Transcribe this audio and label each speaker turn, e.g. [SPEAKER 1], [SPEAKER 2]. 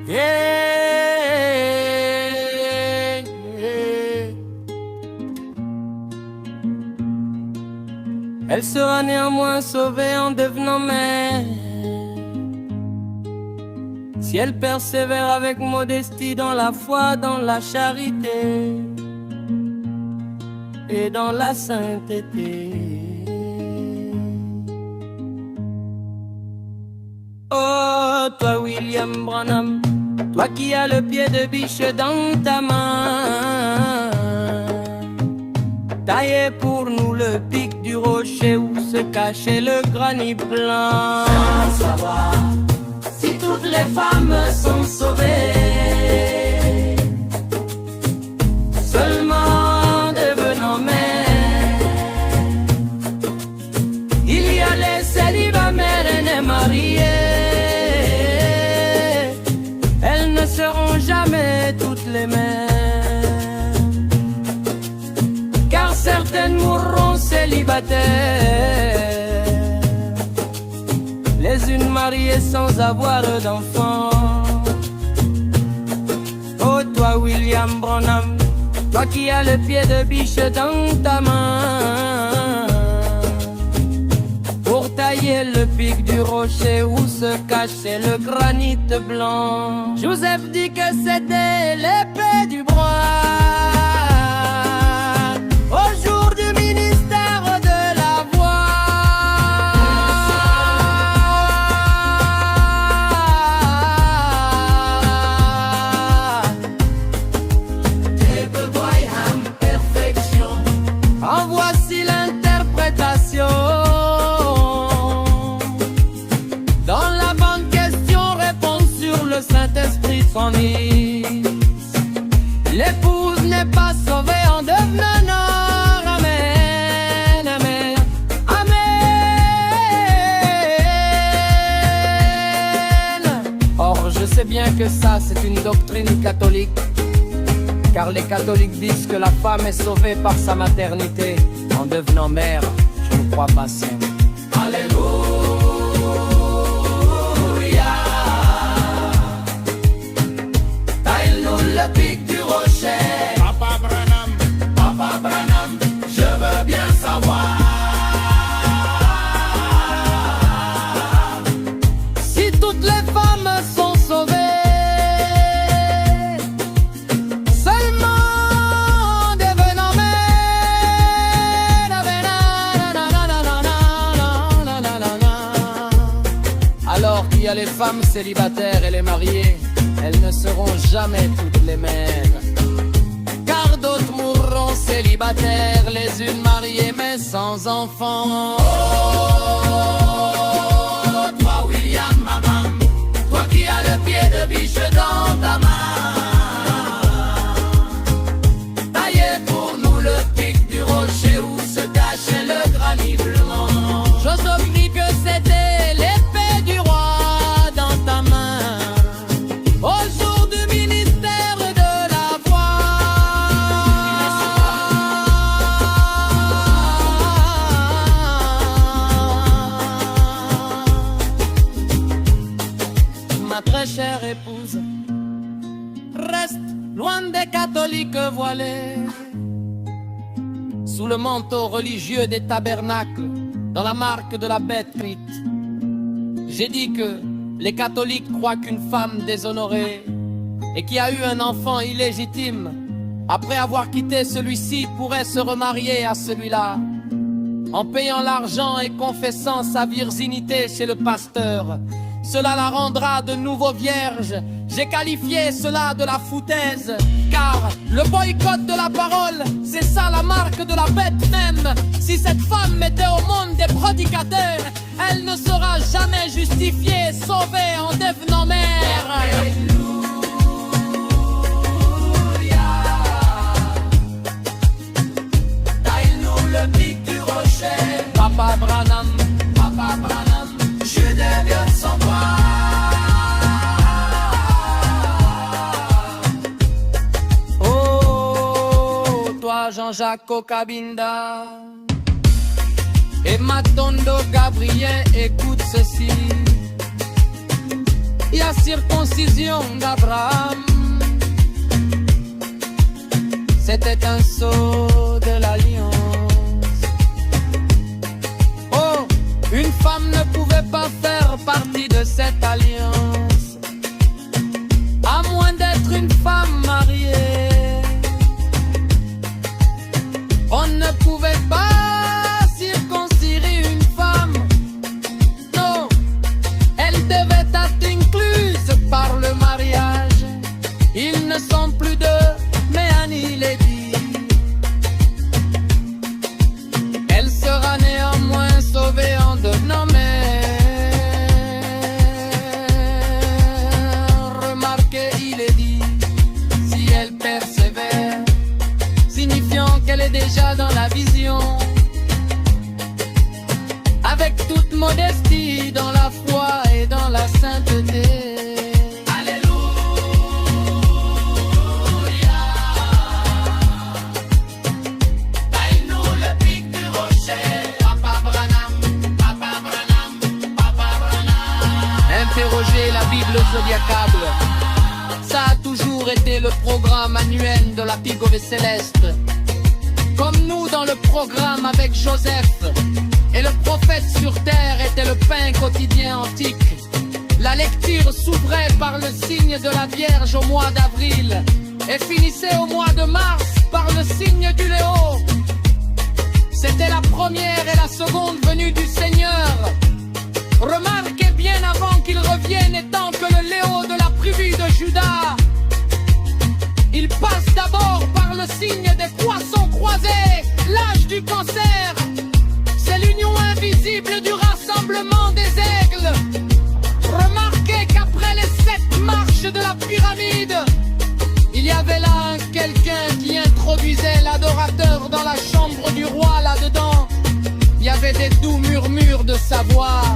[SPEAKER 1] Yeah, yeah. Elle sera néanmoins sauvée en devenant mère si elle persévère avec modestie dans la foi, dans la charité et dans la sainteté. Oh, toi William Branham, toi qui as le pied de biche dans ta main, taillé pour nous le pic du rocher où se cachait le granit blanc. Sans savoir si toutes les femmes sont sauvées, seulement devenant mères. Il y a les célibats mères et les mariées. Elles ne seront jamais toutes les mères, car certaines mourront célibataires, les unes mariées sans avoir d'enfants. Oh toi William Branham, toi qui as le pied de biche dans ta main, pour tailler le pic du rocher où se cachait le granit blanc. Joseph dit que c'était l'épée du roi au jour du ministère de la voix. En voici l'interprétation. Dans la bonne question, réponse sur le Saint-Esprit son Fils. L'épouse n'est pas sauvée en devenant nord. Amen, amen, amen. Or, je sais bien que ça, c'est une doctrine catholique, car les catholiques disent que la femme est sauvée par sa maternité en devenant mère. Je ne crois pas ça. Alléluia. Taille-nous le pic du rocher. Papa Branham, je veux bien savoir si toutes les femmes sont sauvées. Il y a les femmes célibataires et les mariées, elles ne seront jamais toutes les mères, car d'autres mourront célibataires, les unes mariées mais sans enfants. Oh, toi William Branham, toi qui as le pied de biche dans ta main, taillé pour nous le pic du rocher où se cachait le granit blanc. Joseph dit que c'était l'épée du roi dans ta main au jour du ministère de la voix. Ma très chère épouse, reste loin des catholiques voilés, sous le manteau religieux des tabernacles, dans la marque de la bête cuite. J'ai dit que les catholiques croient qu'une femme déshonorée et qui a eu un enfant illégitime, après avoir quitté celui-ci, pourrait se remarier à celui-là, en payant l'argent et confessant sa virginité chez le pasteur. Cela la rendra de nouveau vierge. J'ai qualifié cela de la foutaise, car le boycott de la parole, c'est ça la marque de la bête même. Si cette femme mettait au monde des prédicateurs, elle ne sera jamais justifiée, sauvée en devenant mère. Alléluia. Taille-nous le pic du rocher. Papa Branham, je deviens sans toi. Jean-Jacques Okabinda et Matondo Gabriel, écoute ceci. Il y a circoncision d'Abraham. pas faire partie de cette alliance, à moins d'être une femme mariée. On ne pouvait pas circoncire une femme, non, elle devait être incluse par le mariage. Ils ne sont plus deux, mais Annie et Lévi. Elle sera néanmoins sauvée en devenant mère. Remarquez, il est dit, si elle persévère, signifiant qu'elle est déjà dans la vision, avec toute modestie, dans la foi et dans la sainteté. Interroger la Bible zodiacable, ça a toujours été le programme annuel de la Pigove Céleste. Comme nous dans le programme avec Joseph, et le prophète sur terre était le pain quotidien antique. La lecture s'ouvrait par le signe de la Vierge au mois d'avril et finissait au mois de mars par le signe du Léo. C'était la première et la seconde venue du Seigneur. Remarquez bien avant qu'il revienne, étant que le Léo de la tribu de Juda, il passe d'abord par le signe des poissons croisés, l'âge du cancer. C'est l'union invisible du rassemblement des aigles. Remarquez qu'après les 7 marches de la pyramide, il y avait là quelqu'un qui introduisait l'adorateur dans la chambre du roi. Là-dedans, il y avait des doux murmures de sa voix.